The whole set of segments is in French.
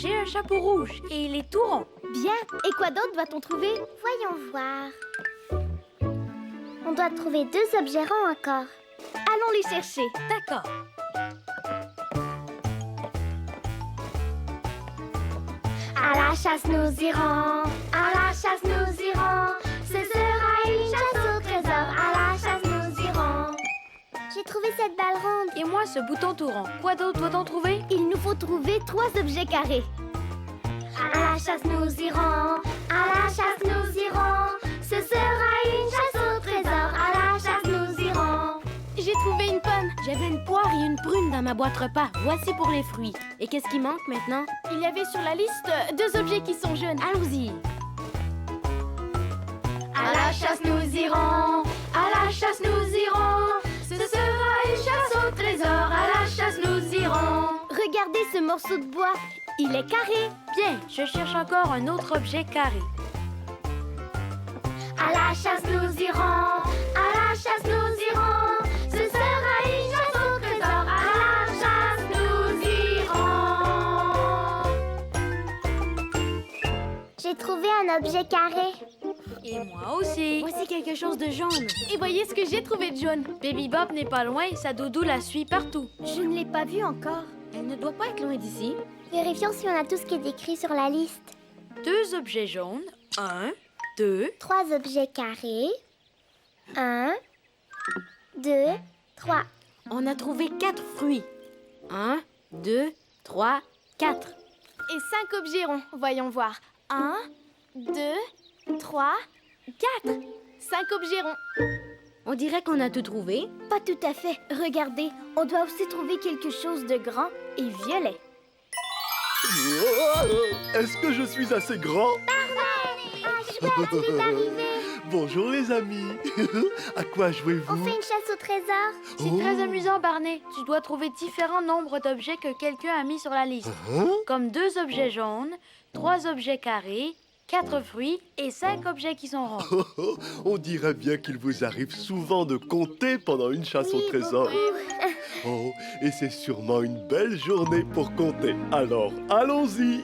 J'ai un chapeau rouge et il est tout rond. Bien. Et quoi d'autre doit-on trouver? Voyons voir. On doit trouver 2 objets ronds encore. Allons les chercher. D'accord. À la chasse nous irons, à la chasse nous irons. Ce sera une chasse au trésor, à la chasse nous irons. J'ai trouvé cette balle ronde. Et moi, ce bouton tout rond. Quoi d'autre doit-on trouver? Il nous faut trouver 3 objets carrés. À la chasse nous irons, à la chasse nous irons. Ce sera une chasse au trésor, à la chasse nous irons. J'ai trouvé une pomme. J'avais une poire et une prune dans ma boîte repas. Voici pour les fruits. Et qu'est-ce qui manque maintenant? Il y avait sur la liste 2 objets qui sont jaunes. Allons-y. À la chasse nous irons, à la chasse nous irons. Ce sera une chasse au trésor, à la chasse nous irons. Regardez ce morceau de bois. Il est carré. Bien, je cherche encore un autre objet carré. À la chasse nous irons, à la chasse nous irons. Ce sera une chasse au trésor, à la chasse nous irons. J'ai trouvé un objet carré. Et moi aussi. Voici quelque chose de jaune. Et voyez ce que j'ai trouvé de jaune. Baby Bop n'est pas loin, sa doudou la suit partout. Je ne l'ai pas vu encore. Elle ne doit pas être loin d'ici. Vérifions si on a tout ce qui est écrit sur la liste. 2 objets jaunes. 1, 2. 3 objets carrés. 1, 2, 3. On a trouvé 4 fruits. 1, 2, 3, 4. Et 5 objets ronds. Voyons voir. 1, 2, 3, 4. 5 objets ronds. On dirait qu'on a tout trouvé. Pas tout à fait. Regardez, on doit aussi trouver quelque chose de grand et violet. Est-ce que je suis assez grand? Chouette, tu es arrivé. Bonjour les amis. À quoi On jouez-vous? fait une chasse au trésor. C'est très amusant, Barney. Tu dois trouver différents nombres d'objets que quelqu'un a mis sur la liste. Hein? Comme 2 objets jaunes, 3 objets carrés, 4 fruits et 5 objets qui sont ronds. On dirait bien qu'il vous arrive souvent de compter pendant une chasse au trésor. Oh, et c'est sûrement une belle journée pour compter. Alors, allons-y.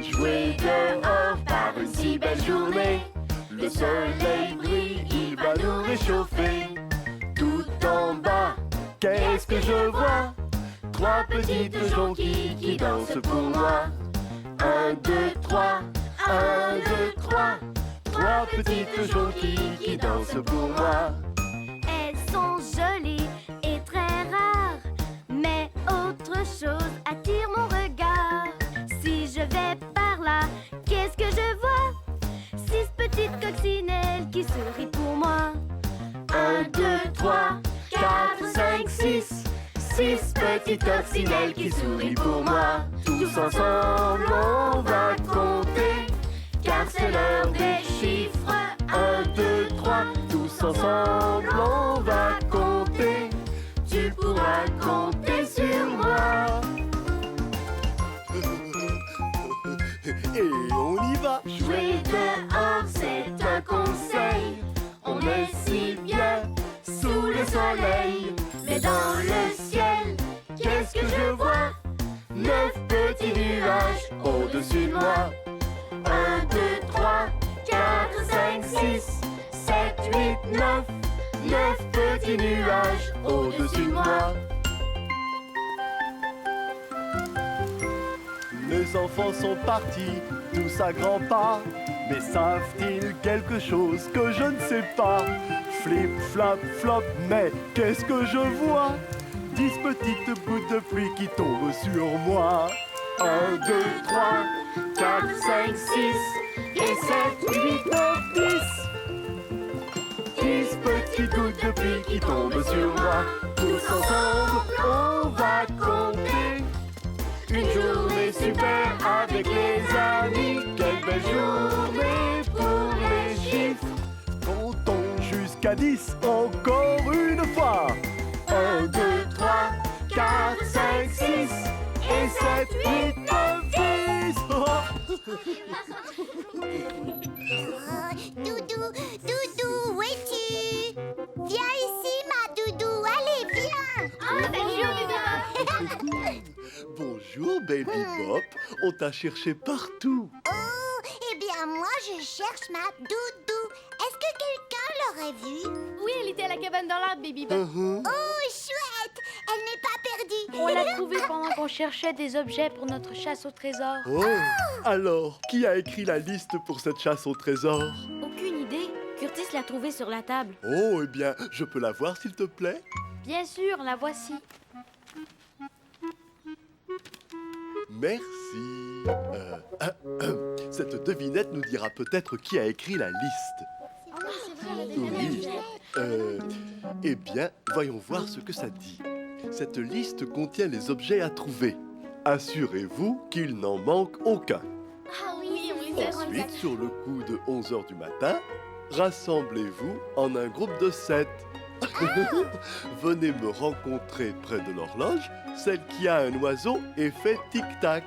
Jouer dehors par une si belle journée. Le soleil brille, il va nous réchauffer. Tout en bas, qu'est-ce que je vois? 3 petites jonquilles qui dansent pour moi. 1, 2, 3, 1, 2, 3. 3 petites jonquilles qui dansent pour moi. Elles sont jolies et très rares, mais autre chose attire mon regard. Si je vais par là, qu'est-ce que je vois? 6 petites coccinelles qui sourient pour moi. 1, 2, 3, 4, 5, 6. 6 petites coccinelles qui sourient pour moi. Tous ensemble, on va compter, car c'est l'heure des chiffres. 1, 2, 3. Tous ensemble, on va compter. Tu pourras compter sur moi. Et on y va. Jouer dehors, c'est un conseil. On est si bien sous le soleil. Mais dans le ciel, qu'est-ce que je vois? 9 petits nuages au-dessus de moi. 1, 2, 3, 4, 5, 6, 7, 8, 9. 9 petits nuages au-dessus de moi. Les enfants sont partis, tous à grands pas. Mais savent-ils quelque chose que je ne sais pas? Flip, flap, flop, mais qu'est-ce que je vois? 10 petites gouttes de pluie qui tombent sur moi. 1, 2, 3, 4, 5, 6 et 7, 8, 9, 10. 10 petites gouttes de pluie qui tombent sur moi. Tous ensemble, on va compter. Une journée super avec les amis. Quelle belle journée pour les chiffres. Comptons jusqu'à 10 encore une fois. 1, 2, 3, 4, 5, 6 et 7, 8, 9, 10. Doudou, Doudou, où es-tu? Bonjour, Baby Bop. On t'a cherché partout. Eh bien, moi, je cherche ma doudou. Est-ce que quelqu'un l'aurait vue? Oui, elle était à la cabane dans l'arbre, Baby Bop. Oh, chouette! Elle n'est pas perdue. On l'a trouvée pendant qu'on cherchait des objets pour notre chasse au trésor. Oh, alors, qui a écrit la liste pour cette chasse au trésor? Aucune idée. Curtis l'a trouvée sur la table. Oh, eh bien, je peux la voir, s'il te plaît? Bien sûr, la voici. Merci. Cette devinette nous dira peut-être qui a écrit la liste. Oui. Eh bien, voyons voir ce que ça dit. Cette liste contient les objets à trouver. Assurez-vous qu'il n'en manque aucun. Ah oui, on les a. Ensuite, sur le coup de 11 h du matin, rassemblez-vous en un groupe de 7. Venez me rencontrer près de l'horloge, celle qui a un oiseau et fait tic-tac.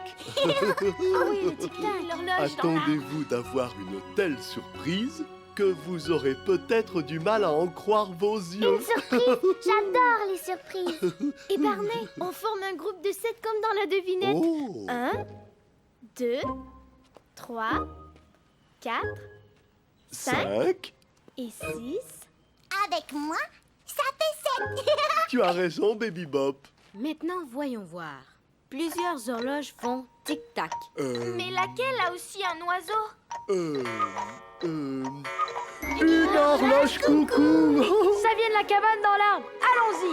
Attendez-vous d'avoir une telle surprise que vous aurez peut-être du mal à en croire vos yeux. Une surprise! J'adore les surprises. Et Barney, on forme un groupe de 7 comme dans la devinette. Oh. 1, 2, 3, 4 5. et 6. Avec moi, ça fait 7. Tu as raison, Baby Bop. Maintenant, voyons voir. Plusieurs horloges font tic-tac. Mais laquelle a aussi un oiseau? Une horloge coucou. Ça vient de la cabane dans l'arbre. Allons-y.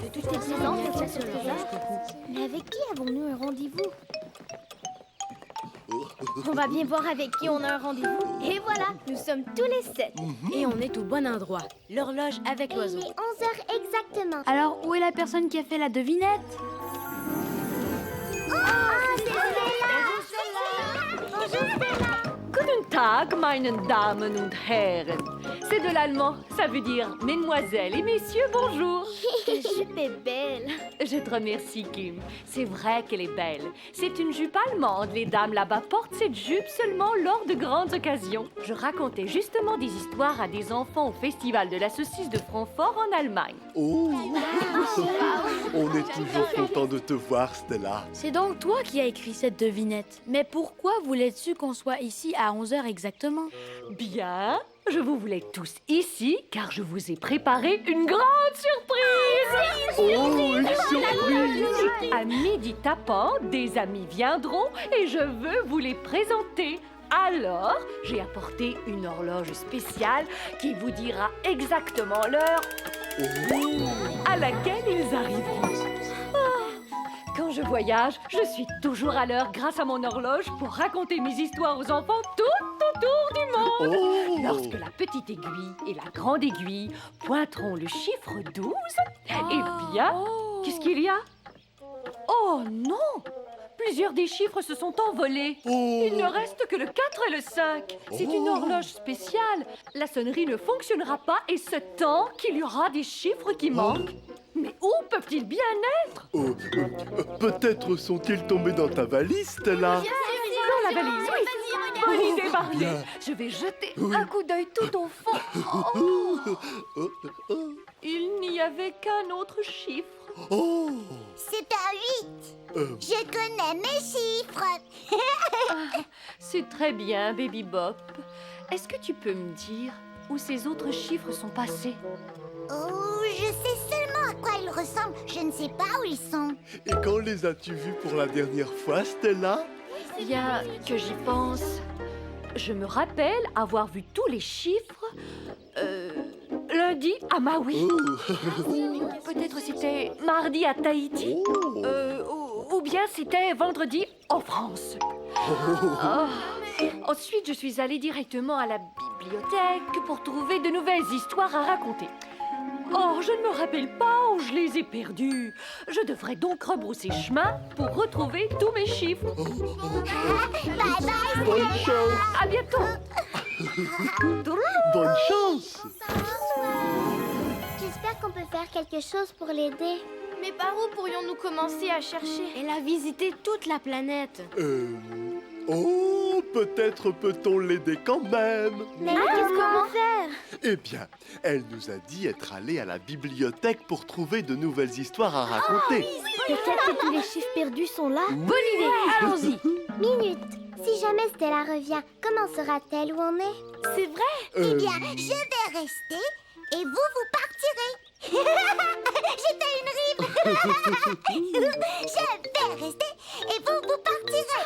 De toutes les saisons, on chasse au trésor. Mais avec qui avons-nous un rendez-vous? On va bien voir avec qui on a un rendez-vous. Et voilà, nous sommes tous les 7. Et on est au bon endroit. L'horloge avec Il l'oiseau. est 11h exactement. Alors, où est la personne qui a fait la devinette? Bonjour, Stella. Guten Tag, meine Damen und Herren. C'est de l'allemand, ça veut dire mesdemoiselles et messieurs, bonjour. Quelle jupe est belle. Je te remercie, Kim. C'est vrai qu'elle est belle. C'est une jupe allemande. Les dames là-bas portent cette jupe seulement lors de grandes occasions. Je racontais justement des histoires à des enfants au festival de la saucisse de Francfort en Allemagne. Oh. On est toujours content de te voir, Stella. C'est donc toi qui as écrit cette devinette. Mais pourquoi voulais-tu qu'on soit ici à 11h exactement? Bien, je vous voulais tous ici car je vous ai préparé une grande surprise. Oh, une surprise. À midi tapant, des amis viendront et je veux vous les présenter. Alors, j'ai apporté une horloge spéciale qui vous dira exactement l'heure à laquelle ils arriveront. Quand je voyage, je suis toujours à l'heure grâce à mon horloge pour raconter mes histoires aux enfants tout autour du monde. Oh. Lorsque la petite aiguille et la grande aiguille pointeront le chiffre 12, eh bien, qu'est-ce qu'il y a? Oh non! Plusieurs des chiffres se sont envolés. Oh. Il ne reste que le 4 et le 5. C'est une horloge spéciale. La sonnerie ne fonctionnera pas et ce tant qu'il y aura des chiffres qui manquent. Mais où peuvent-ils bien être? Peut-être sont-ils tombés dans ta valise, Stella. Dans la valise, oui. Bonne idée, Barney. Bien. Je vais jeter un coup d'œil tout au fond. Il n'y avait qu'un autre chiffre. Oh. C'est un 8. Je connais mes chiffres. C'est très bien, Baby Bop. Est-ce que tu peux me dire où ces autres chiffres sont passés? Oh, je sais seulement à quoi ils ressemblent. Je ne sais pas où ils sont. Et quand les as-tu vus pour la dernière fois, Stella? Bien que j'y pense, je me rappelle avoir vu tous les chiffres lundi à Maui. Ou peut-être c'était mardi à Tahiti. Ou bien c'était vendredi en France. Ensuite, je suis allée directement à la bibliothèque pour trouver de nouvelles histoires à raconter. Oh, je ne me rappelle pas où je les ai perdus. Je devrais donc rebrousser chemin pour retrouver tous mes chiffres. Bonne chance. À bientôt. Bonne chance. J'espère qu'on peut faire quelque chose pour l'aider. Mais par où pourrions-nous commencer à chercher? Elle a visité toute la planète. Oh, peut-être peut-on l'aider quand même. Mais qu'est-ce qu'on va faire? Eh bien, elle nous a dit être allée à la bibliothèque pour trouver de nouvelles histoires à raconter. Peut-être que tous les chiffres perdus sont là. Bonne idée, allons-y. Minute. Si jamais Stella revient, comment saura-t-elle où on est? C'est vrai? Eh bien, je vais rester et vous partirez. J'étais une rime. Je vais rester et vous partirez.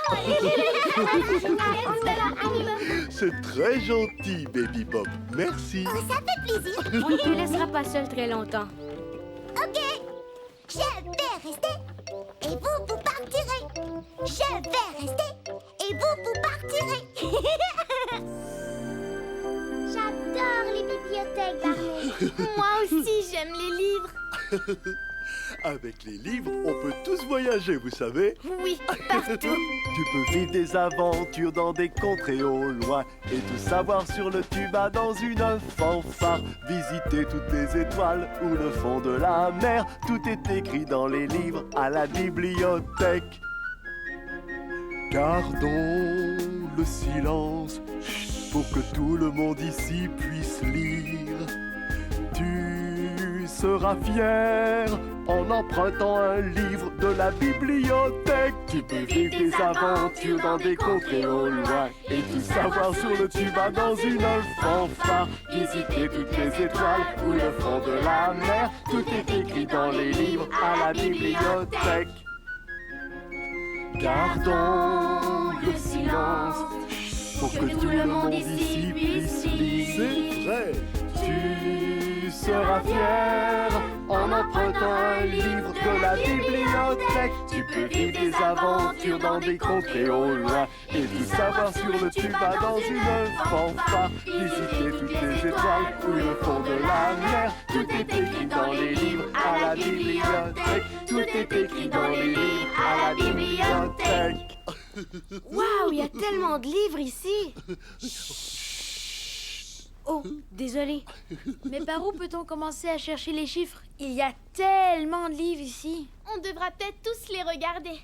C'est très gentil, Baby Bob. Merci. Ça fait plaisir. On ne te laissera pas seul très longtemps. Ok. Je vais rester et vous partirez. Je vais rester et vous partirez. J'adore les bibliothèques, Barney. Moi aussi, j'aime les livres. Avec les livres, on peut tous voyager, vous savez. Oui, partout. Tu peux vivre des aventures dans des contrées au loin et tout savoir sur le tuba dans une fanfare. Visiter toutes les étoiles ou le fond de la mer. Tout est écrit dans les livres à la bibliothèque. Gardons le silence pour que tout le monde ici puisse lire. Tu seras fier en empruntant un livre de la bibliothèque. Tu peux vivre des aventures dans des contrées au loin et tout savoir sur le tuba dans une fanfare. Visiter toutes les étoiles ou le fond de la mer. Tout est écrit dans les livres à la bibliothèque. Gardons le silence pour que tout le monde ici puisse lire. C'est vrai. Tu seras fier en empruntant un livre de la bibliothèque. Tu peux vivre des aventures dans des contrées au loin et tout savoir sur le tuba dans une fanfare. Visiter toutes les étoiles ou le fond de la mer. Tout est écrit dans les livres à la bibliothèque. Tout est écrit dans les livres à la bibliothèque. Waouh, il y a tellement de livres ici. Oh, désolé. Mais par où peut-on commencer à chercher les chiffres? Il y a tellement de livres ici. On devra peut-être tous les regarder.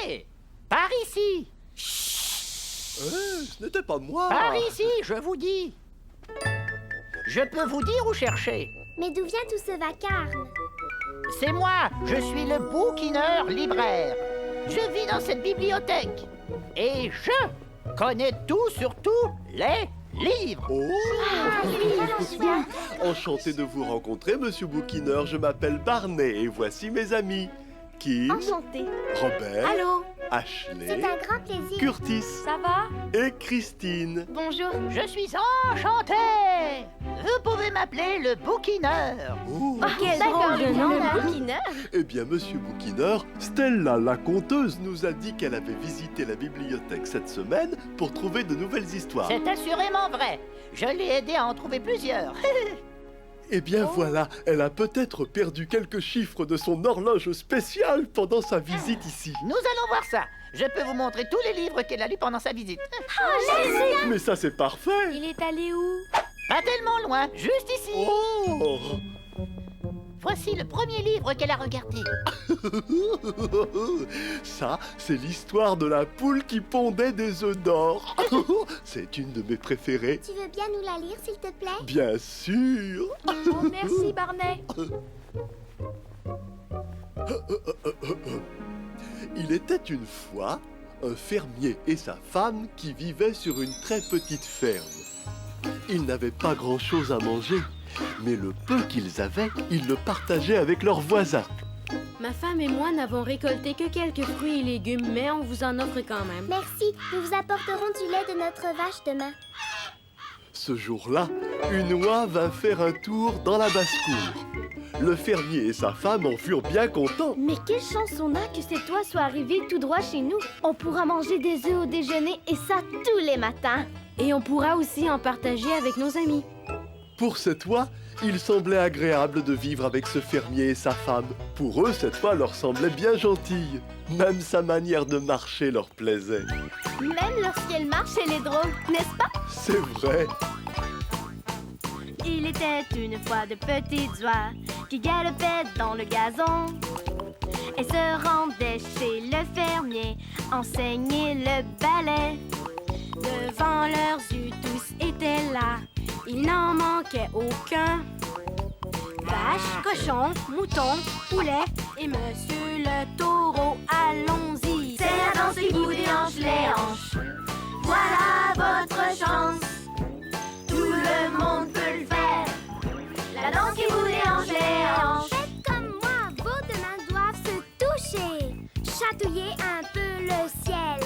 Hé! Par ici! Ce n'était pas moi. Par ici, je vous dis! Je peux vous dire où chercher. Mais d'où vient tout ce vacarme? C'est moi, je suis le bouquineur libraire. Je vis dans cette bibliothèque. Et je connais tout sur tous les livres. Oh. Enchanté de vous rencontrer, monsieur Bouquineur. Je m'appelle Barney et voici mes amis. Kim, Enchantée. Robert, Allô? Ashley, C'est un grand plaisir. Curtis Ça va? et Christine. Bonjour. Je suis enchanté. Vous pouvez m'appeler le bouquineur. Oh. Quel drôle de nom. Eh bien, monsieur Bouquineur, Stella, la conteuse, nous a dit qu'elle avait visité la bibliothèque cette semaine pour trouver de nouvelles histoires. C'est assurément vrai. Je l'ai aidé à en trouver plusieurs. Eh bien voilà, elle a peut-être perdu quelques chiffres de son horloge spéciale pendant sa visite ici. Nous allons voir ça. Je peux vous montrer tous les livres qu'elle a lus pendant sa visite. Mais ça c'est parfait. Il est allé où? Pas tellement loin, juste ici. Oh. Voici le premier livre qu'elle a regardé. Ça, c'est l'histoire de la poule qui pondait des œufs d'or. C'est une de mes préférées. Tu veux bien nous la lire, s'il te plaît? Bien sûr. Oh, merci, Barney. Il était une fois un fermier et sa femme qui vivaient sur une très petite ferme. Ils n'avaient pas grand-chose à manger, mais le peu qu'ils avaient, ils le partageaient avec leurs voisins. Ma femme et moi n'avons récolté que quelques fruits et légumes, mais on vous en offre quand même. Merci. Nous vous apporterons du lait de notre vache demain. Ce jour-là, une oie vint faire un tour dans la basse-cour. Le fermier et sa femme en furent bien contents. Mais quelle chance on a que cette oie soit arrivée tout droit chez nous. On pourra manger des œufs au déjeuner et ça tous les matins. Et on pourra aussi en partager avec nos amis. Pour cette oie, il semblait agréable de vivre avec ce fermier et sa femme. Pour eux, cette oie leur semblait bien gentille. Même sa manière de marcher leur plaisait. Même lorsqu'elle marche, elle est drôle, n'est-ce pas? C'est vrai. Il était une fois de petites oies qui galopaient dans le gazon. et se rendait chez le fermier enseigner le ballet. Devant leurs yeux, tous étaient là. Il n'en manquait aucun. Vache, cochon, mouton, poulet et monsieur le taureau, allons-y. C'est la danse qui vous déhanche les hanches. Voilà votre chance. Tout le monde peut le faire. La danse qui vous déhanche les hanches. Faites comme moi, vos deux mains doivent se toucher. Chatouillez un peu le ciel.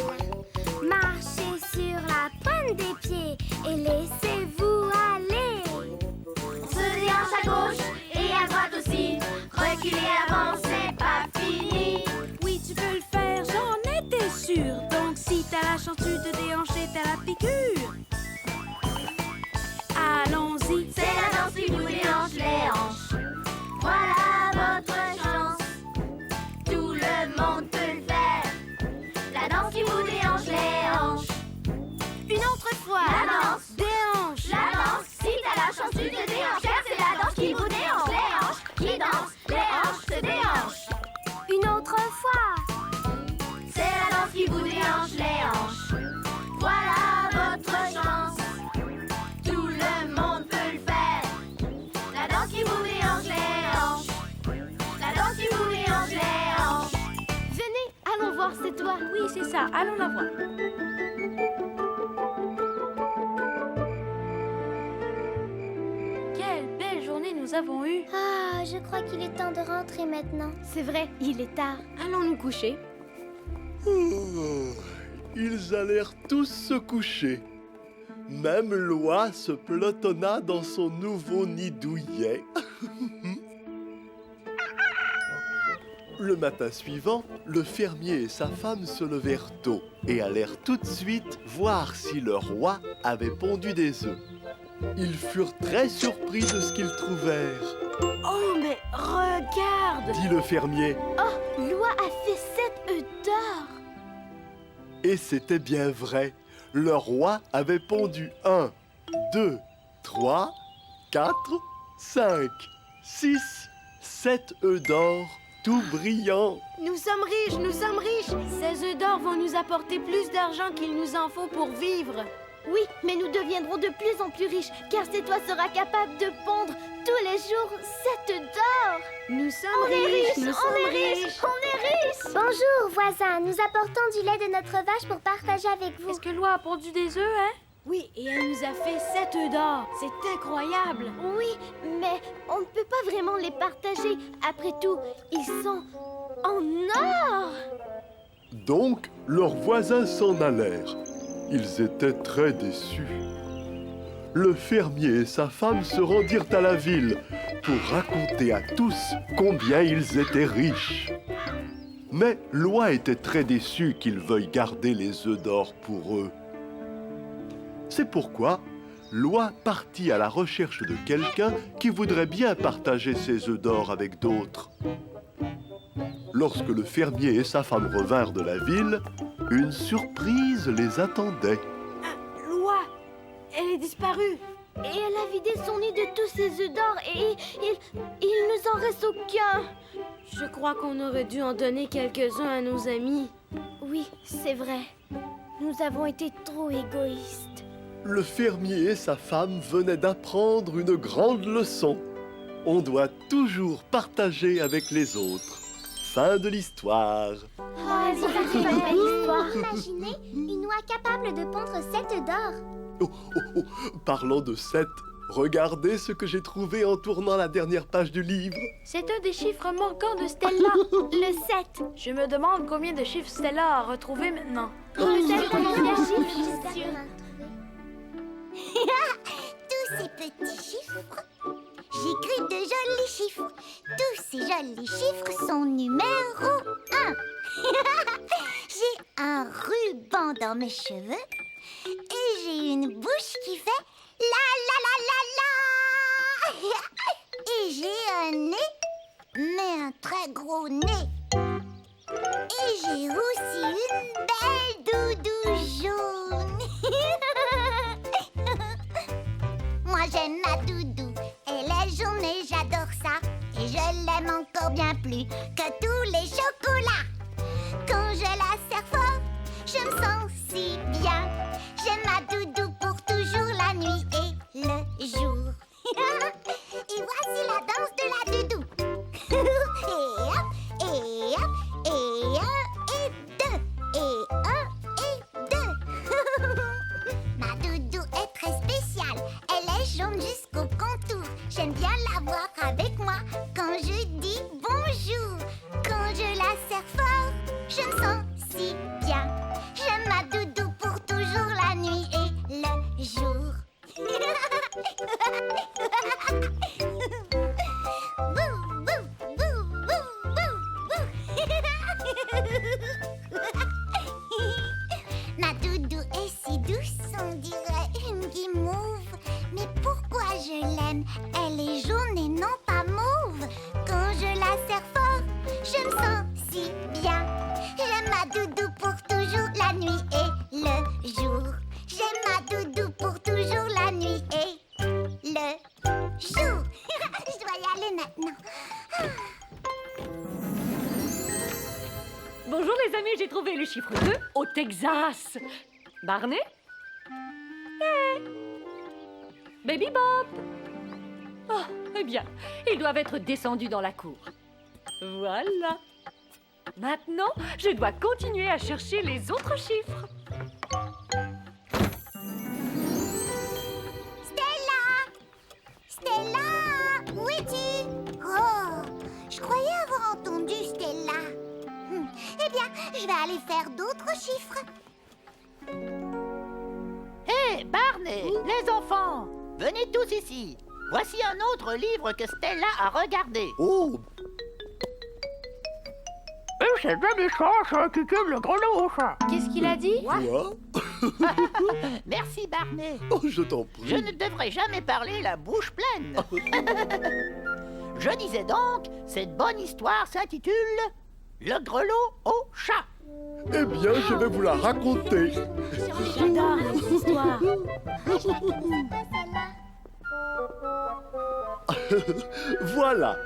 Marchez sur la pointe des pieds et laissez-vous aller. On se déhanche à gauche et à droite aussi. Reculer avant, c'est pas fini. Oui, tu peux le faire, j'en étais sûre. Donc si t'as la chance, tu te déhancher, t'as la piqûre. Allons-y. C'est la danse qui vous déhanche les hanches. Voilà votre chance. Tout le monde peut le faire. La danse qui vous déhanche les hanches. Une autre fois. La danse. Déhanche. La danse. Si t'as la chance, tu te déhanches. Car c'est la danse qui vous déhanche les hanches. Qui danse, les hanches se déhanchent. Une autre fois. C'est la danse qui vous déhanche les hanches. Voilà votre chance. Tout le monde peut le faire. La danse qui vous déhanche les hanches. La danse qui vous déhanche les hanches. Venez, allons voir, c'est toi. Oui, c'est ça. Allons la voir. Quelle belle journée nous avons eue. Ah, je crois qu'il est temps de rentrer maintenant. C'est vrai, il est tard. Allons nous coucher. Ils allèrent tous se coucher. Même Loi se pelotonna dans son nouveau nid douillet. Le matin suivant, le fermier et sa femme se levèrent tôt et allèrent tout de suite voir si le roi avait pondu des œufs. Ils furent très surpris de ce qu'ils trouvèrent, Oh, mais regarde! dit le fermier. Loi a fait 7 œufs d'or. Et c'était bien vrai. Le roi avait pondu 1, 2, 3, 4, 5, 6, 7 œufs d'or, tout brillants. Nous sommes riches, nous sommes riches! Ces œufs d'or vont nous apporter plus d'argent qu'il nous en faut pour vivre. Oui, mais nous deviendrons de plus en plus riches, car c'est toi sera capable de pondre tous les jours 7 œufs d'or. Nous sommes riches, nous sommes riches! On est riches. Bonjour, voisins. Nous apportons du lait de notre vache pour partager avec vous. Est-ce que Loi a pondu des œufs, hein? Oui, et elle nous a fait 7 œufs d'or. C'est incroyable! Oui, mais on ne peut pas vraiment les partager. Après tout, ils sont en or. Donc, leurs voisins s'en allèrent. Ils étaient très déçus. Le fermier et sa femme se rendirent à la ville pour raconter à tous combien ils étaient riches. Mais Loi était très déçu qu'ils veuillent garder les œufs d'or pour eux. C'est pourquoi Loi partit à la recherche de quelqu'un qui voudrait bien partager ses œufs d'or avec d'autres. Lorsque le fermier et sa femme revinrent de la ville, une surprise les attendait. Loi, elle est disparue. Et elle a vidé son nid de tous ses œufs d'or et il nous en reste aucun. Je crois qu'on aurait dû en donner quelques-uns à nos amis. Oui, c'est vrai. Nous avons été trop égoïstes. Le fermier et sa femme venaient d'apprendre une grande leçon. On doit toujours partager avec les autres. Fin de l'histoire. C'est une belle histoire. Imaginez une oie capable de pondre 7 œufs d'or. Oh, oh, oh, parlant de 7, regardez ce que j'ai trouvé en tournant la dernière page du livre. C'est un des chiffres manquants de Stella. Le 7. Je me demande combien de chiffres Stella a retrouvé maintenant. Le 7 combien de chiffres? J'espère qu'on va le trouver. Tous ces petits chiffres, j'écris de jolis chiffres. Tous ces jolis chiffres sont numéro 1. J'ai un ruban dans mes cheveux et j'ai une bouche qui fait la la la la la. Et j'ai un nez, mais un très gros nez. Et j'ai aussi une belle doudou jaune. Moi j'aime ma doudou, elle est jaune et j'adore ça. Et je l'aime encore bien plus que tous les chocolats. Texas. Barney? Hey. Baby Bob? Oh, eh bien, ils doivent être descendus dans la cour. Voilà. Maintenant, je dois continuer à chercher les autres chiffres. Stella, où es-tu? Oh, je croyais avoir entendu Stella. Eh bien, je vais aller faire d'autres chiffres. Hé, Barney, les enfants, venez tous ici. Voici un autre livre que Stella a regardé. Oh, C'est bien méchant, ça, qui aime le grelot, ça. Qu'est-ce qu'il a dit? quoi? Merci, Barney. Oh, je t'en Je prie. ne devrais jamais parler la bouche pleine. Je disais donc, cette bonne histoire s'intitule Le grelot au chat. Eh bien, je vais vous la raconter. J'adore cette histoire. Voilà.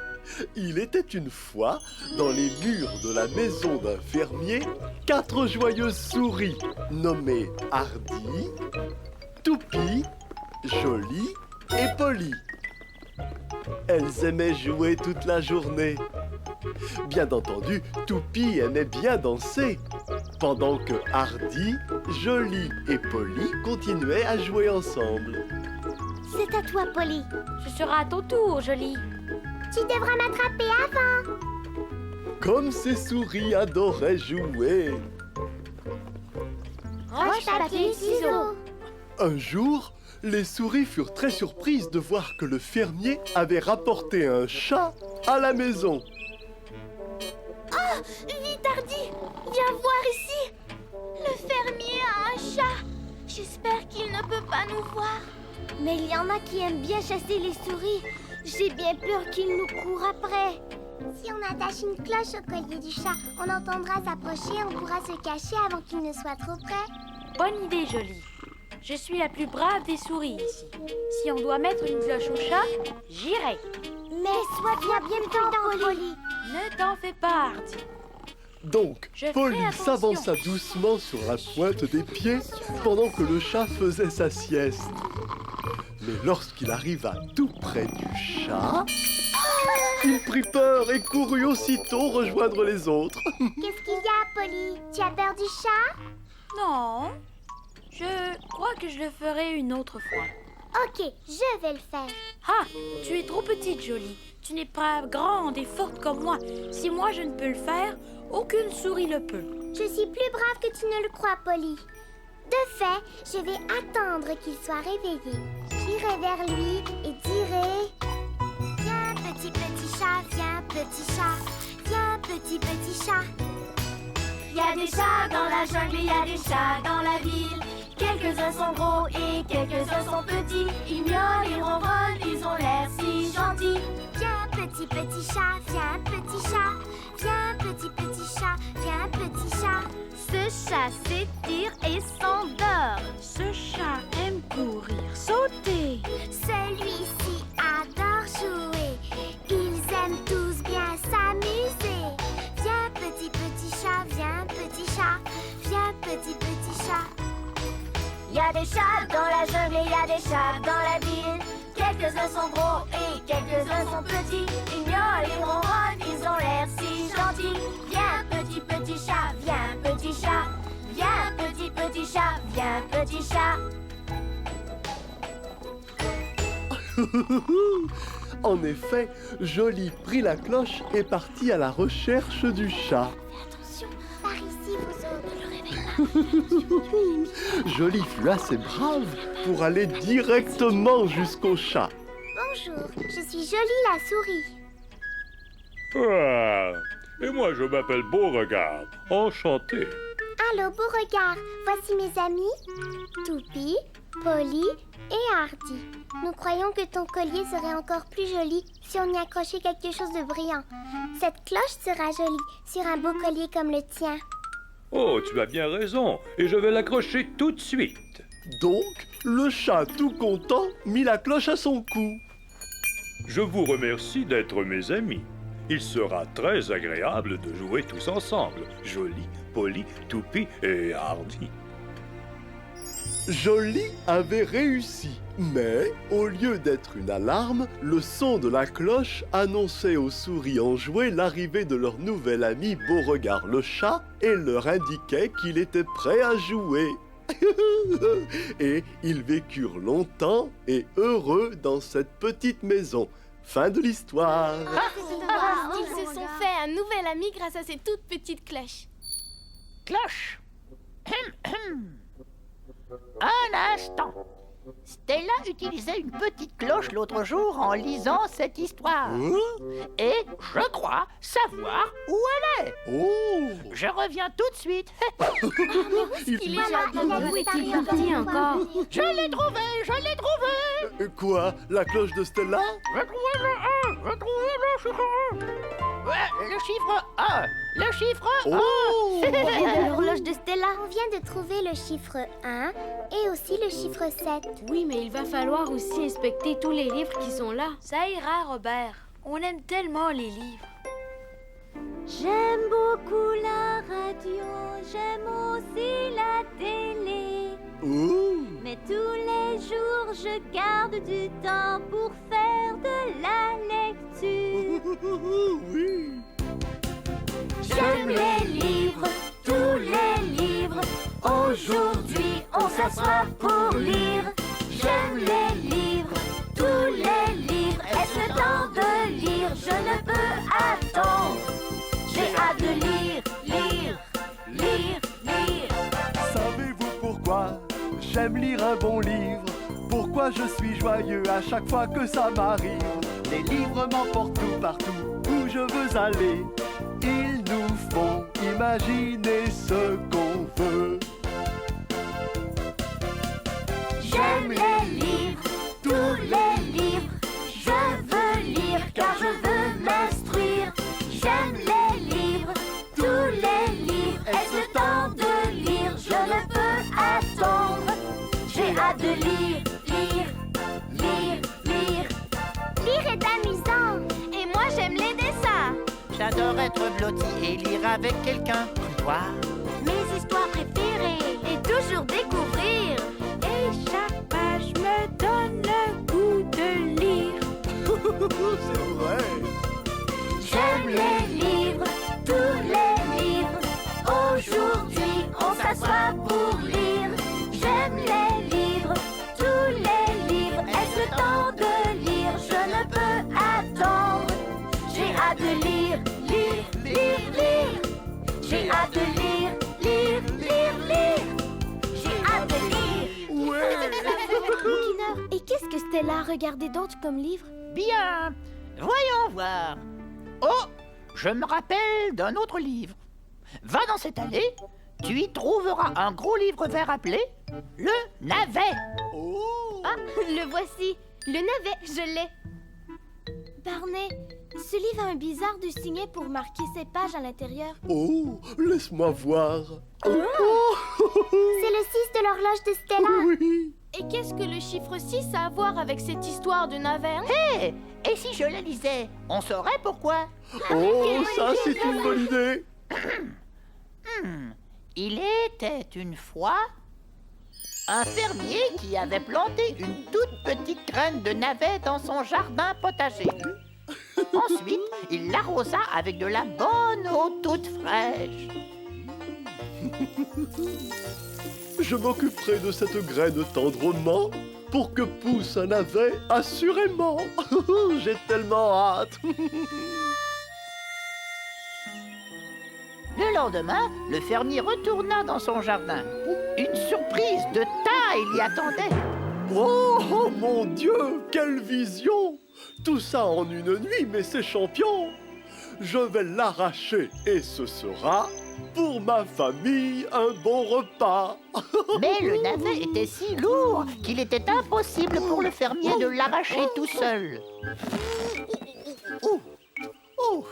Il était une fois, dans les murs de la maison d'un fermier, 4 joyeuses souris nommées Hardy, Toupie, Jolie et Polly. Elles aimaient jouer toute la journée. Bien entendu, Toupie aimait bien danser, pendant que Hardy, Jolie et Polly continuaient à jouer ensemble. C'est à toi, Polly. Ce sera à ton tour, Jolie. Tu devras m'attraper avant. Comme ces souris adoraient jouer. Roche, papier, ciseaux. Un jour, les souris furent très surprises de voir que le fermier avait rapporté un chat à la maison. Vite, Hardy, viens voir ici. Le fermier a un chat. J'espère qu'il ne peut pas nous voir. Mais il y en a qui aiment bien chasser les souris. J'ai bien peur qu'ils nous courent après. Si on attache une cloche au collier du chat, on entendra s'approcher et on pourra se cacher avant qu'il ne soit trop près. Bonne idée, Jolie. Je suis la plus brave des souris ici. Si on doit mettre une cloche au chat, j'irai. Mais sois bien prudent, Polly. Ne t'en fais pas, Hardy. Donc, Je ferai Polly attention. s'avança doucement sur la pointe des pieds pendant que le chat faisait sa sieste. Mais lorsqu'il arriva tout près du chat, il prit peur et courut aussitôt rejoindre les autres. Qu'est-ce qu'il y a, Polly? Tu as peur du chat? Non, je crois que je le ferai une autre fois. Ok, je vais le faire. Ah, tu es trop petite, Jolie. Tu n'es pas grande et forte comme moi. Si moi je ne peux le faire, aucune souris le peut. Je suis plus brave que tu ne le crois, Polly. De fait, je vais attendre qu'il soit réveillé. J'irai vers lui et dirai: Viens, petit chat, viens, petit chat, viens, petit chat. Il y a des chats dans la jungle, il y a des chats dans la ville. Quelques-uns sont gros et quelques-uns sont petits. Ils miaulent, ils ronronnent, ils ont l'air si gentils. Viens, petit chat, viens, petit chat, viens, petit chat, viens, petit chat. Ce chat s'étire et s'endort. Ce chat aime courir, sauter. Celui-ci adore jouer. Ils aiment tous bien s'amuser. Viens, petit chat, viens, petit chat, viens, petit chat. Il y a des chats dans la jungle et il y a des chats dans la ville. Quelques-uns sont gros et quelques-uns sont petits. Ils miaulent, ils ronronnent, ils ont l'air si gentils. Viens, petit chat, viens, petit chat. Viens, petit chat, viens, petit chat. En effet, Jolie prit la cloche et partit à la recherche du chat. Attention, par ici, vous autres, ne le réveillez pas. Jolie fut assez brave pour aller directement jusqu'au chat. Bonjour, je suis Jolie la souris. Ah, et moi je m'appelle Beauregard. Enchanté. Allô, Beauregard, voici mes amis, Toupie, Polly et Hardy. Nous croyons que ton collier serait encore plus joli si on y accrochait quelque chose de brillant. Cette cloche sera jolie sur un beau collier comme le tien. Oh, tu as bien raison, et je vais l'accrocher tout de suite. Donc, le chat, tout content, mit la cloche à son cou. Je vous remercie d'être mes amis. Il sera très agréable de jouer tous ensemble. Jolie, poli, toupie et hardi. Jolie avait réussi, mais au lieu d'être une alarme, le son de la cloche annonçait aux souris enjouées l'arrivée de leur nouvel ami Beauregard le chat et leur indiquait qu'il était prêt à jouer. Et ils vécurent longtemps et heureux dans cette petite maison. Fin de l'histoire. Ils se sont fait un nouvel ami grâce à ces toutes petites cloches. Cloche. Un instant. Stella utilisait une petite cloche l'autre jour en lisant cette histoire. Et je crois savoir où elle est. Oh! Je reviens tout de suite. Il est jardin. Où est-il parti encore? Je l'ai trouvé, je l'ai trouvé. Quoi? La cloche de Stella? J'ai trouvé le 1, j'ai trouvé le chiffre 1. Ouais, le chiffre 1, le chiffre 1. Oh! L'horloge de Stella. On vient de trouver le chiffre 1 et aussi le chiffre 7. Oui, mais il va falloir aussi inspecter tous les livres qui sont là. Ça ira, Robert. On aime tellement les livres. J'aime beaucoup la radio, j'aime aussi la télé. Oh! Mais tous les jours, je garde du temps pour faire de la lecture. Oui! J'aime les livres, tous les livres. Aujourd'hui, on s'assoit pour lire. J'aime les livres, tous les livres. Est-ce le temps de lire? Je ne peux attendre. J'ai hâte de lire, lire, lire, lire. Savez-vous pourquoi j'aime lire un bon livre? Pourquoi je suis joyeux à chaque fois que ça m'arrive? Les livres m'emportent tout partout où je veux aller. Ils nous font imaginer ce qu'on veut. J'aime les livres, tous les livres. Je veux lire car je veux m'instruire. J'aime les livres, tous les livres. Est-ce le temps de lire? Je ne peux attendre. J'ai hâte de lire, lire, lire, lire. Lire est amusant. Et moi, j'aime les dessins. J'adore être blotti et lire avec quelqu'un. Toi? Mes histoires préférées. Et toujours découvrir. Et chaque page me donne le goût de lire. C'est vrai! J'aime les livres, tous les livres. Aujourd'hui, on s'assoit pour lire. J'aime les livres, tous les livres. Est-ce le temps de lire? Je ne peux attendre. J'ai hâte de lire, lire, lire, lire. J'ai hâte de lire, lire, lire, lire. J'ai hâte de lire. Bouquineur, et qu'est-ce que Stella a regardé d'autre comme livre? Bien, voyons voir. Oh, je me rappelle d'un autre livre. Va dans cette allée, tu y trouveras un gros livre vert appelé Le Navet. Oh! Ah, le voici. Le navet, je l'ai. Barney, ce livre a un bizarre de signet pour marquer ses pages à l'intérieur. Oh! Laisse-moi voir. C'est le 6 de l'horloge de Stella. Oui! Et qu'est-ce que le chiffre 6 a à voir avec cette histoire de navet? Hé, et si je la lisais, on saurait pourquoi. Oh, ça c'est une bonne idée! Il était une fois un fermier qui avait planté une toute petite graine de navet dans son jardin potager. Ensuite, il l'arrosa avec de la bonne eau toute fraîche. Je m'occuperai de cette graine tendrement pour que pousse un navet assurément. J'ai tellement hâte. Le lendemain, le fermier retourna dans son jardin. Une surprise de taille l'y attendait. Oh mon Dieu, quelle vision! Tout ça en une nuit, mais c'est champion! Je vais l'arracher et ce sera, pour ma famille, un bon repas. Mais le navet était si lourd qu'il était impossible pour le fermier de l'arracher tout seul. Oh, oh,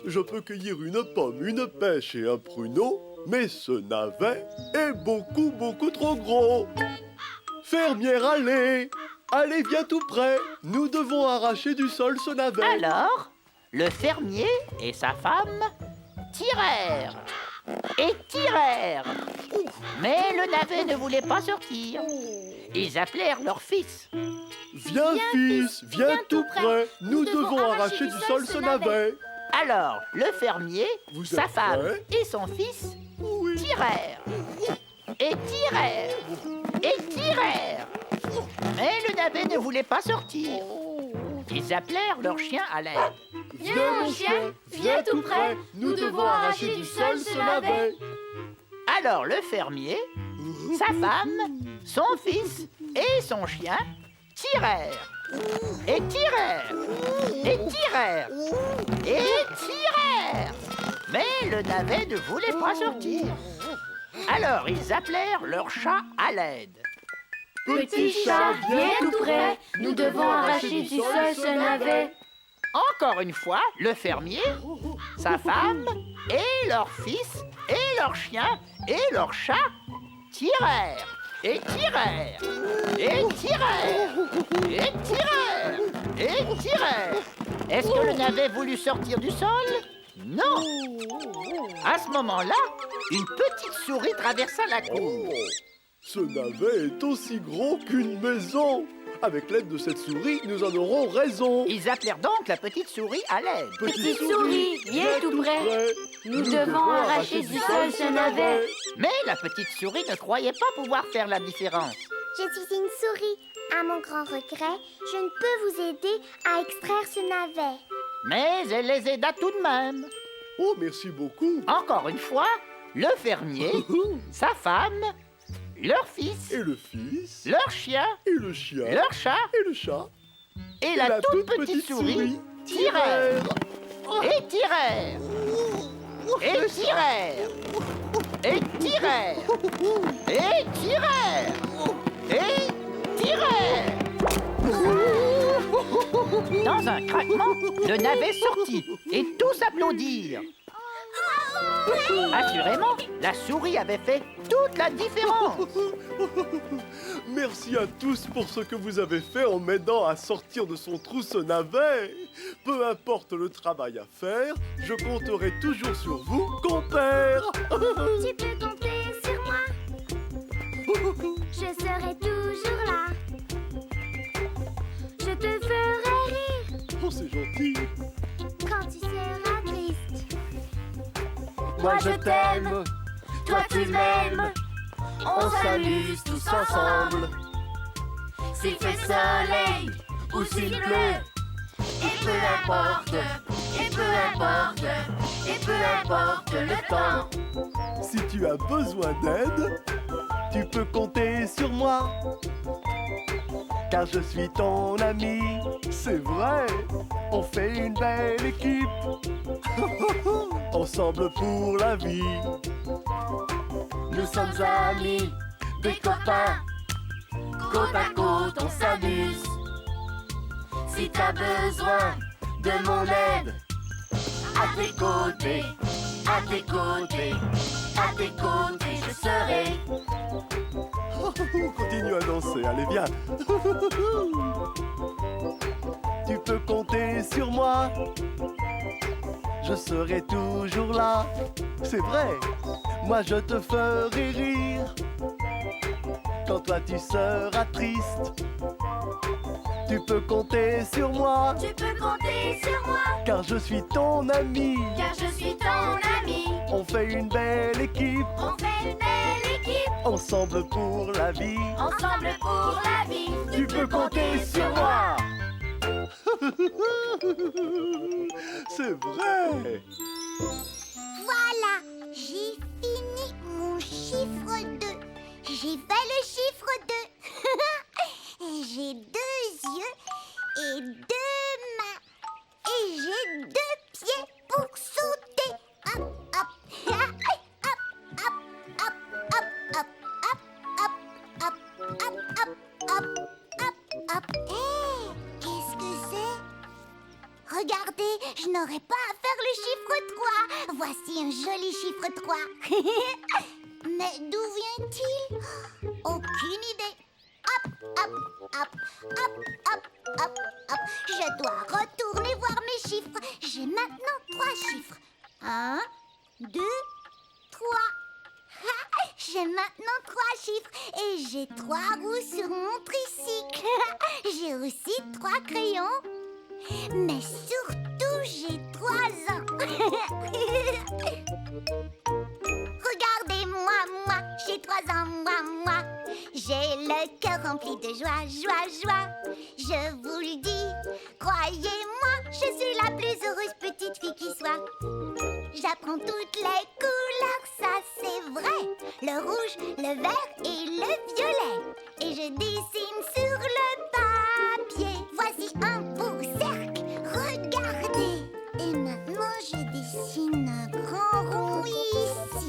je peux cueillir une pomme, une pêche et un pruneau, mais ce navet est beaucoup trop gros. Fermière, allez! Allez, viens tout près. Nous devons arracher du sol ce navet. Alors, le fermier et sa femme tirèrent. et tirèrent. Mais le navet ne voulait pas sortir. Ils appelèrent leur fils. Viens, fils, viens tout près. Nous devons arracher du sol ce navet. Alors, le fermier, Vous sa êtes femme prêts? et son fils Oui. tirèrent. Et tirèrent. Et tirèrent. Mais le navet ne voulait pas sortir. Ils appelèrent leur chien à l'aide. Viens, mon chien, viens tout près. Nous devons arracher du sol ce navet. Alors le fermier, sa femme, son fils et son chien tirèrent. Et tirèrent. Et tirèrent. Et tirèrent. Mais le navet ne voulait pas sortir. Alors ils appelèrent leur chat à l'aide. Petit chat, viens tout près. Nous devons arracher du sol ce navet. Encore une fois, le fermier, sa femme et leur fils et leur chien et leur chat tirèrent. Et tirèrent. Et tirèrent. Et tirèrent. Et tirèrent. Est-ce que le navet voulut sortir du sol? Non. À ce moment-là, une petite souris traversa la cour. Ce navet est aussi gros qu'une maison. Avec l'aide de cette souris, nous en aurons raison. Ils appelèrent donc la petite souris à l'aide. Petite souris, viens tout près. Nous devons arracher du sol ce navet. Mais la petite souris ne croyait pas pouvoir faire la différence. Je suis une souris. À mon grand regret, je ne peux vous aider à extraire ce navet. Mais elle les aida tout de même. Oh, merci beaucoup. Encore une fois, le fermier, sa femme, leur fils, Et le fils, leur chien, et le chien, leur chat et le chat, et la toute petite souris tirèrent. Et tirèrent. Et tirèrent. Et tirèrent. Et tirèrent. Et tirèrent. Dans un craquement, le navet sortit et tous applaudirent. Assurément, la souris avait fait toute la différence. Merci à tous pour ce que vous avez fait en m'aidant à sortir de son trou ce navet. Peu importe le travail à faire, je compterai toujours sur vous, compère. Tu peux compter sur moi. Je serai toujours là. Je te ferai rire Oh, c'est gentil. quand tu seras triste. Moi je t'aime, toi tu m'aimes. On s'amuse tous ensemble. S'il fait soleil ou s'il pleut, et peu importe, et peu importe, et peu importe le temps. Si tu as besoin d'aide, tu peux compter sur moi. Car je suis ton ami, c'est vrai. On fait une belle équipe. Ensemble pour la vie. Nous sommes amis, des copains, côte à côte on s'amuse. Si t'as besoin de mon aide, à tes côtés, à tes côtés, à tes côtés je serai. Continue à danser, allez viens. Tu peux compter sur moi. Je serai toujours là. C'est vrai, moi je te ferai rire. Quand toi tu seras triste, tu peux compter sur moi. Tu peux compter sur moi, Car je suis ton ami. car je suis ton ami. On fait une belle équipe. On fait une belle équipe, Ensemble pour la vie. ensemble pour la vie. Tu peux compter sur moi. C'est vrai. Voilà, j'ai fini mon chiffre 2. J'ai fait le chiffre 2. J'ai 2 yeux et 2 mains. Et j'ai 2 pieds pour sauter. Hop, hop. Hop, hop, hop, hop, hop, hop, hop, hop, hop, hop, hop, hop. Hé, qu'est-ce que c'est? Regardez, je n'aurais pas à faire le chiffre 3. Voici un joli chiffre 3. Mais d'où vient-il? Aucune idée. Hop, hop, hop, hop, hop, hop, hop. Je dois retourner voir mes chiffres. J'ai maintenant 3 chiffres. 1, 2, 3. J'ai maintenant 3 chiffres et j'ai 3 roues sur mon tricycle. J'ai aussi 3 crayons, mais surtout j'ai 3 ans. Regardez-moi, moi, j'ai 3 ans, moi. J'ai le cœur rempli de joie, joie. Je vous le dis, croyez-moi, je suis la plus heureuse petite fille qui soit. J'apprends toutes les couleurs, ça c'est vrai. Le rouge, le vert et le violet. Et je dessine sur le papier. Voici un beau cercle, regardez. Et maintenant je dessine un grand rond ici.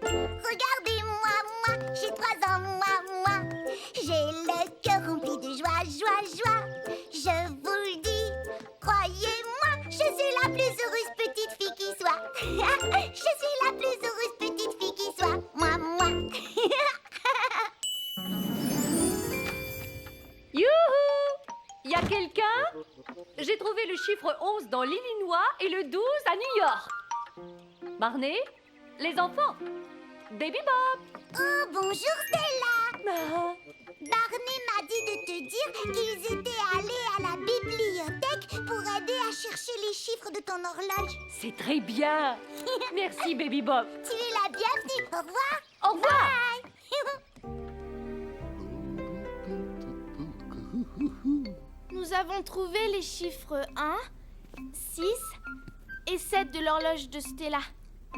Regardez-moi, moi, j'ai 3 ans, moi. J'ai le cœur rempli de joie. Je vous le dis, croyez-moi, je suis la plus heureuse petite fille qui soit. Je suis la plus heureuse petite fille qui soit. Moi. Youhou! Y a quelqu'un? J'ai trouvé le chiffre 11 dans l'Illinois et le 12 à New York. Marnay, les enfants, Baby Bob. Oh, bonjour Stella. Barney m'a dit de te dire qu'ils étaient allés à la bibliothèque pour aider à chercher les chiffres de ton horloge. C'est très bien. Merci Baby Bob. Tu es la bienvenue. Au revoir. Au revoir. Bye. Nous avons trouvé les chiffres 1, 6 et 7 de l'horloge de Stella.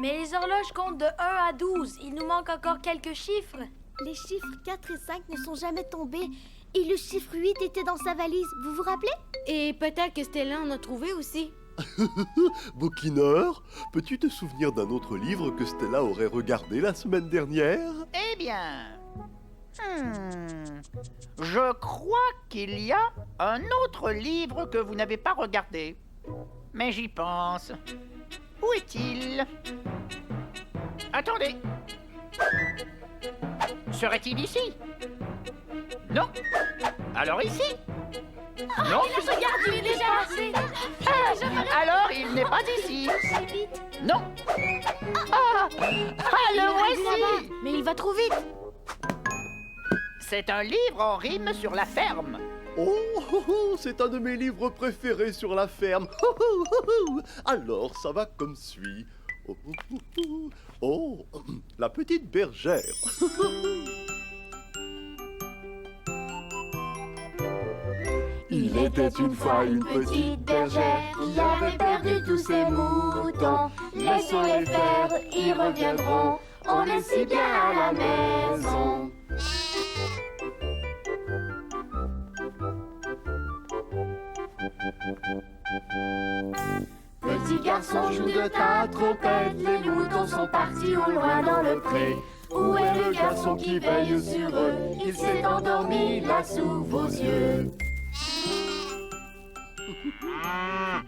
Mais les horloges comptent de 1 à 12. Il nous manque encore quelques chiffres. Les chiffres 4 et 5 ne sont jamais tombés. Et le chiffre 8 était dans sa valise, vous vous rappelez? Et peut-être que Stella en a trouvé aussi. Bouquineur, peux-tu te souvenir d'un autre livre que Stella aurait regardé la semaine dernière? Eh bien... je crois qu'il y a un autre livre que vous n'avez pas regardé. Mais j'y pense. Où est-il? Attendez. Serait-il ici? Non. Alors ici? Non. Regarde, il est déjà passé. Alors il n'est pas ici. Non. Ah, le voici. Mais il va trop vite. C'est un livre en rime sur la ferme. Oh, c'est un de mes livres préférés sur la ferme. Alors, ça va comme suit. Oh, la petite bergère. Il était une fois une petite bergère qui avait perdu tous ses moutons. Laissons-les faire, ils reviendront. On est si bien à la maison. Petit garçon, joue de ta trompette. Les moutons sont partis au loin dans le pré. Où est le garçon qui veille sur eux? Il s'est endormi là sous vos yeux.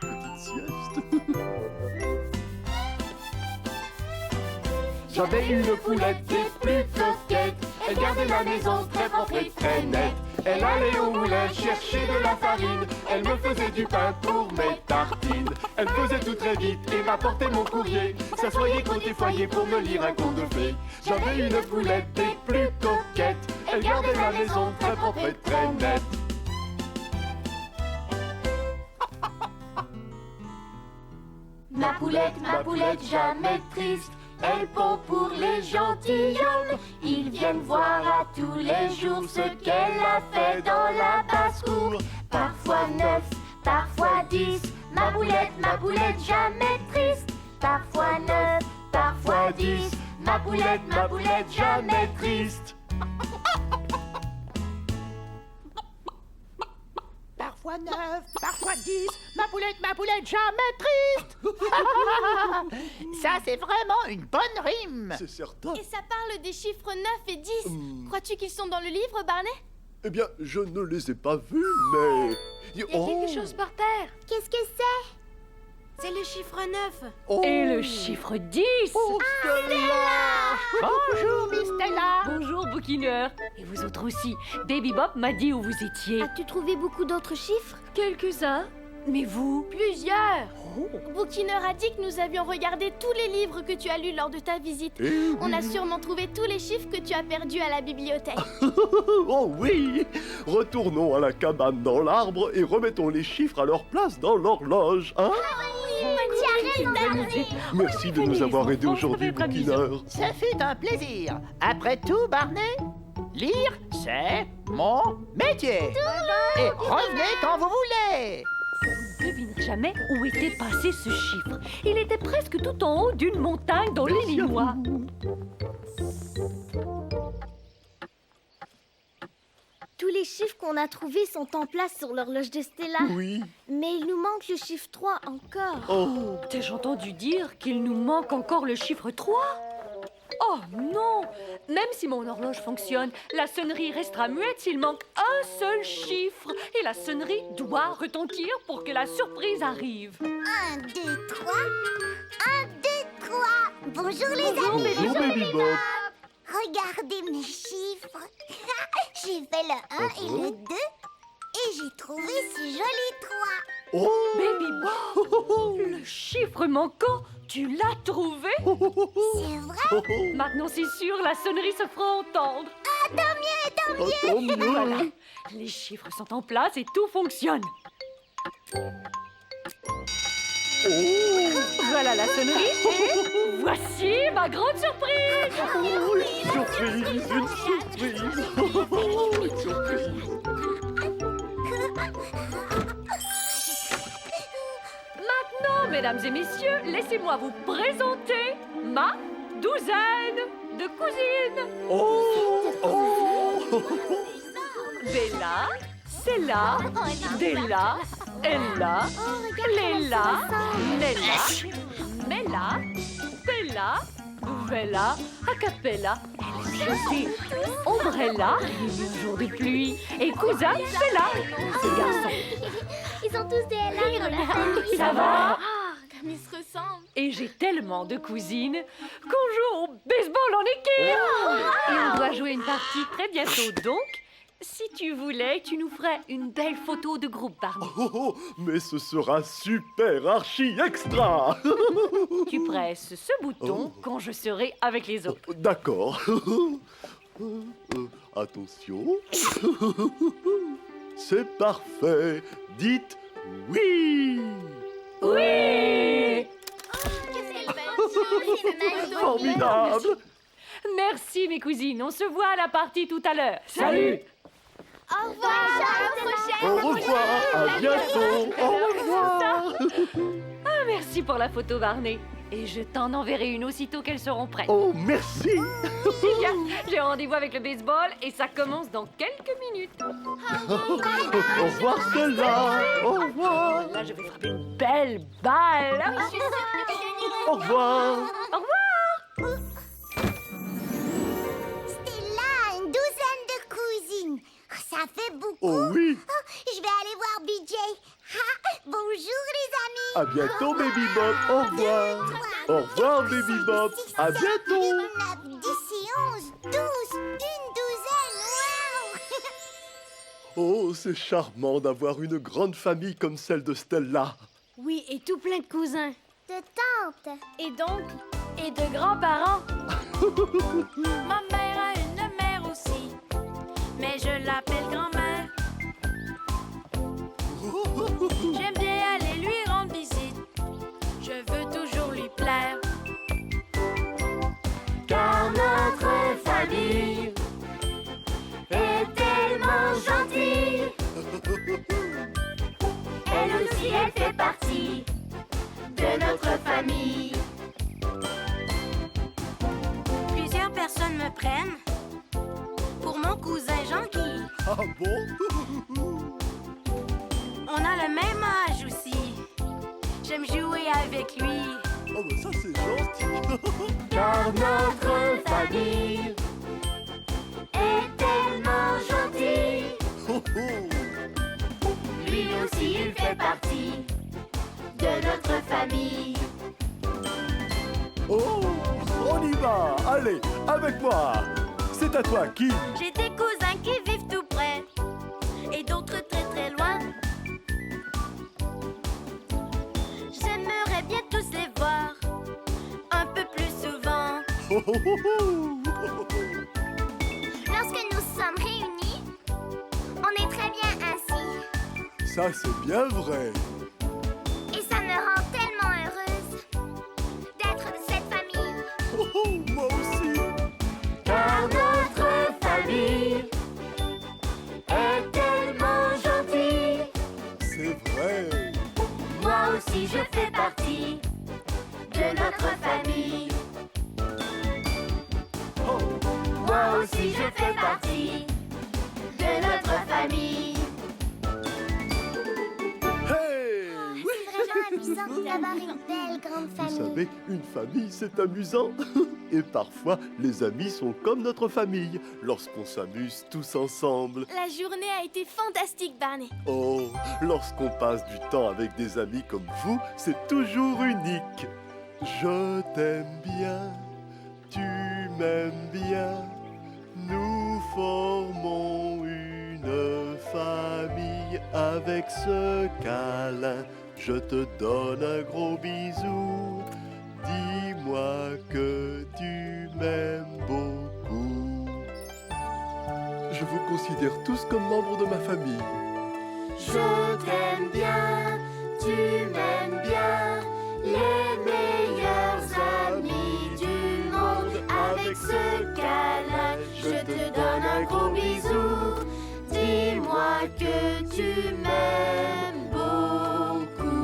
Petite sieste. J'avais une poulette des plus coquettes. Elle gardait la maison très propre et très nette. Elle allait au moulin chercher de la farine. Elle me faisait du pain pour mes tartines. Elle faisait tout très vite et m'apportait mon courrier. S'assoyait côté foyer pour me lire un conte de fées. J'avais une poulette des plus coquettes. Elle gardait la maison très propre et très nette. Ma poulette, jamais triste. Elle pond pour les gentilshommes. Ils viennent voir à tous les jours ce qu'elle a fait dans la basse-cour. Parfois 9, parfois 10. Ma poulette, jamais triste. Parfois 9, parfois 10. Ma poulette, jamais triste. Parfois 9, parfois 10. Ma poulette, jamais triste. Ça, c'est vraiment une bonne rime. C'est certain. Et ça parle des chiffres 9 et 10. Crois-tu qu'ils sont dans le livre, Barney? Eh bien, je ne les ai pas vus, mais... Il y a quelque chose par terre. Qu'est-ce que c'est? C'est le chiffre 9. Oh. Et le chiffre 10. Oh, Stella! Bonjour, Miss Stella. Bonjour, bouquineur. Et vous autres aussi. Baby Bob m'a dit où vous étiez. As-tu trouvé beaucoup d'autres chiffres? Quelques-uns. Mais vous? Plusieurs. Bouquineur a dit que nous avions regardé tous les livres que tu as lus lors de ta visite. On a sûrement trouvé tous les chiffres que tu as perdus à la bibliothèque. Oh oui! Retournons à la cabane dans l'arbre et remettons les chiffres à leur place dans l'horloge, hein? Merci de nous avoir aidés aujourd'hui, Bouquineur. Ce fut un plaisir. Après tout, Barney, lire, c'est mon métier. Et revenez quand vous voulez. Vous ne devinerez jamais où était passé ce chiffre. Il était presque tout en haut d'une montagne dans l'Illinois. Tous les chiffres qu'on a trouvés sont en place sur l'horloge de Stella. Oui. Mais il nous manque le chiffre 3 encore. Oh. T'ai-je entendu dire qu'il nous manque encore le chiffre 3? Oh non! Même si mon horloge fonctionne, la sonnerie restera muette s'il manque un seul chiffre. Et la sonnerie doit retentir pour que la surprise arrive. 1, 2, 3. 1, 2, 3. Bonjour les amis. Bonjour, Baby Bop. Regardez mes chiffres. J'ai fait le 1 et le 2 et j'ai trouvé ce joli 3. Oh. Baby Bop, le chiffre manquant, tu l'as trouvé? C'est vrai? Maintenant c'est sûr, la sonnerie se fera entendre. Ah, tant mieux, tant mieux. Oh, tant mieux. Voilà, les chiffres sont en place et tout fonctionne. Voilà la sonnerie et voici ma grande surprise. Oh, une surprise, une surprise. Une surprise. Maintenant, mesdames et messieurs, laissez-moi vous présenter ma douzaine de cousines. Oh. Bella, Cella, Della, Ella, Léla, Nella, Mella, Bella, Bella, Acapella, José, Ombrella, un jour de pluie, et cousin, c'est là, ce garçon. Ils ont tous des LA dans la famille. Ça va? Ah, comme ils se ressemblent. Et j'ai tellement de cousines qu'on joue au baseball en équipe. Et on doit jouer une partie très bientôt. Donc, si tu voulais, tu nous ferais une belle photo de groupe, Barney. Oh, mais ce sera super archi extra. Tu presses ce bouton quand je serai avec les autres. D'accord. Attention. C'est parfait. Dites oui. Oui! Formidable. Merci, mes cousines. On se voit à la partie tout à l'heure. Salut! Au revoir, à la prochaine. Au revoir. À bientôt. Au revoir. Ah, merci pour la photo, Barney. Et je t'en enverrai une aussitôt qu'elles seront prêtes. Oh, merci. Eh bien, j'ai rendez-vous avec le baseball et ça commence dans quelques minutes. Au revoir, Stella. Au revoir. Là, je vais frapper une belle balle. Au revoir. Au revoir! Stella a une douzaine de cousines. Ça fait beaucoup. Oh oui. Je vais aller voir BJ. Ah, bonjour les amis. À bientôt, Baby Bop. Au revoir. Au revoir, Baby Bop. À bientôt. 9, 10 et 11, 12. Une douzaine. Waouh. Oh, c'est charmant d'avoir une grande famille comme celle de Stella. Oui, et tout plein de cousins. De tante. Et donc, Et de grands-parents. Ma mère a une mère aussi, mais je l'appelle grand-mère. J'aime bien aller lui rendre visite. Je veux toujours lui plaire. car notre famille est tellement gentille. Elle aussi, elle fait partie de notre famille. Plusieurs personnes me prennent pour mon cousin Jean-Guy. Ah bon? On a le même âge aussi. J'aime jouer avec lui. Oh, bah ça, c'est gentil. Car notre famille est tellement gentille. Oh, oh. Lui aussi, il fait partie de notre famille. Oh, on y va. Allez, avec moi. C'est à toi, Kim. J'ai des cousins qui vivent tout près et d'autres très très loin. Lorsque nous sommes réunis, on est très bien ainsi. Ça, c'est bien vrai. Et ça me rend tellement heureuse d'être de cette famille. Moi aussi. Car notre famille est tellement gentille. C'est vrai. Moi aussi je fais partie de notre famille. Moi aussi je fais partie de notre famille. Hey! C'est vraiment amusant d'avoir une belle grande Vous famille. savez, une famille, c'est amusant. Et parfois, les amis sont comme notre famille, lorsqu'on s'amuse tous ensemble. La journée a été fantastique, Barney. Oh, lorsqu'on passe du temps avec des amis comme vous, c'est toujours unique. Je t'aime bien, tu m'aimes bien, nous formons une famille. Avec ce câlin, je te donne un gros bisou. Dis-moi que tu m'aimes beaucoup. Je vous considère tous comme membres de ma famille. Je t'aime bien, tu m'aimes bien, les meilleurs amis du monde. Avec ce câlin, je te donne un gros bisou. Dis-moi que tu m'aimes beaucoup.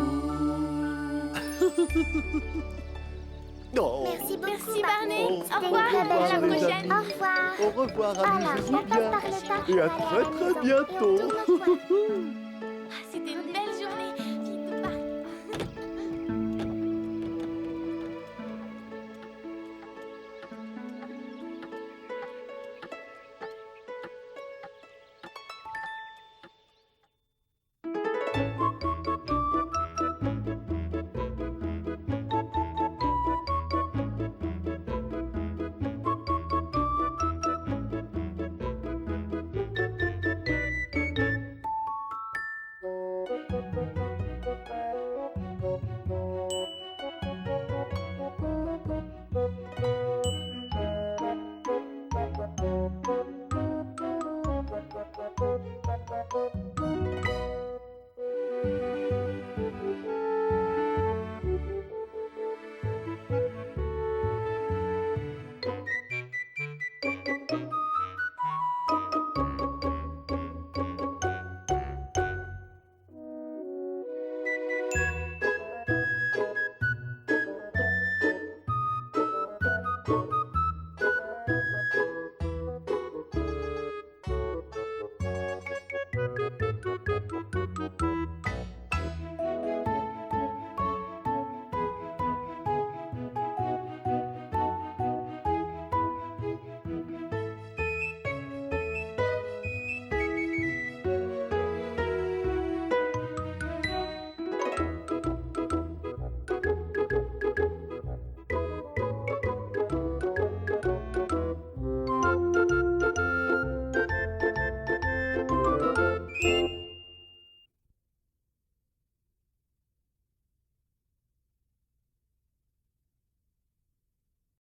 Oh. Merci beaucoup, Merci, Barney. Oh. Au revoir. C'était une très À la belle les prochaine. amis. Au revoir. Au revoir, Alors, amusez-vous on passe bien. par le parc Et à pour aller très la très maison. Et on bientôt. tourne au coin.